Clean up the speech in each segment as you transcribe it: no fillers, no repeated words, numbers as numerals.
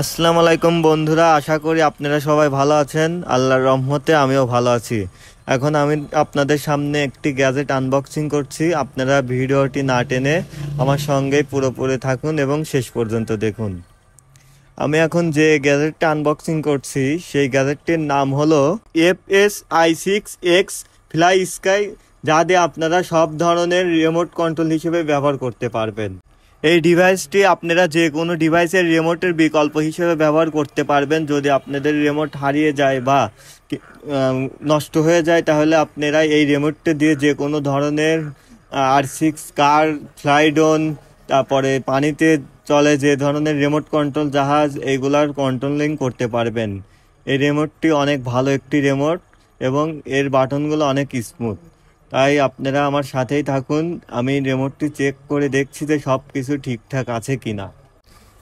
আসসালামু আলাইকুম বন্ধুরা, আশা করি আপনারা সবাই ভালো আছেন। আল্লাহর রহমতে আমিও ভালো আছি। এখন আমি আপনাদের সামনে একটি গ্যাজেট আনবক্সিং করছি। আপনারা ভিডিওটি না টেনে আমার সঙ্গেই পুরোপুরি থাকুন এবং শেষ পর্যন্ত দেখুন। আমি এখন যে গ্যাজেটটা আনবক্সিং করছি সেই গ্যাজেটটির নাম হলো FSi6X ফ্লাই স্কাই, যা দিয়ে আপনারা সব ধরনের রিমোট কন্ট্রোল হিসেবে ব্যবহার করতে পারবেন। এই ডিভাইসটি আপনারা যে কোনো ডিভাইসের রিমোটের বিকল্প হিসেবে ব্যবহার করতে পারবেন। যদি আপনাদের রিমোট হারিয়ে যায় বা নষ্ট হয়ে যায়, তাহলে আপনারা এই রিমোটটা দিয়ে যে কোনো ধরনের R6 কার, ফ্লাইডোন, তারপরে পানিতে চলে যে ধরনের রিমোট কন্ট্রোল জাহাজ, এইগুলার কন্ট্রোলিং করতে পারবেন। এই রিমোটটি অনেক ভালো একটি রিমোট এবং এর বাটনগুলো অনেক স্মুথ। তাই আপনারা আমার সাথেই থাকুন, আমি রিমোটটি চেক করে দেখছি যে সব কিছু ঠিকঠাক আছে কিনা।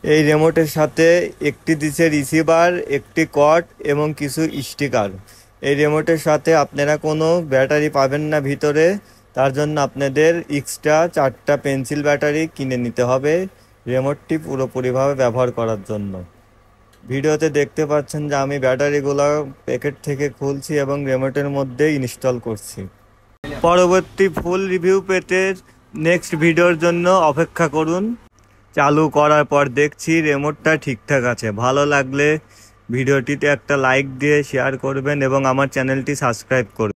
এই রিমোটের সাথে একটি দিছে রিসিভার, একটি কর্ড এবং কিছু স্টিকার। এই রিমোটের সাথে আপনারা কোনো ব্যাটারি পাবেন না ভিতরে, তার জন্য আপনাদের এক্সট্রা 4টা পেন্সিল ব্যাটারি কিনে নিতে হবে রিমোটটি পুরোপুরিভাবে ব্যবহার করার জন্য। ভিডিওতে দেখতে পাচ্ছেন যে আমি ব্যাটারিগুলো প্যাকেট থেকে খুলছি এবং রিমোটের মধ্যে ইনস্টল করছি। পরবর্তী ফুল রিভিউ পেতে নেক্সট ভিডিওর জন্য অপেক্ষা করুন। চালু করার পর দেখছি রিমোটটা ঠিকঠাক আছে। ভালো লাগলে ভিডিওটিতে একটা লাইক দিয়ে শেয়ার করবেন এবং আমার চ্যানেলটি সাবস্ক্রাইব করবেন।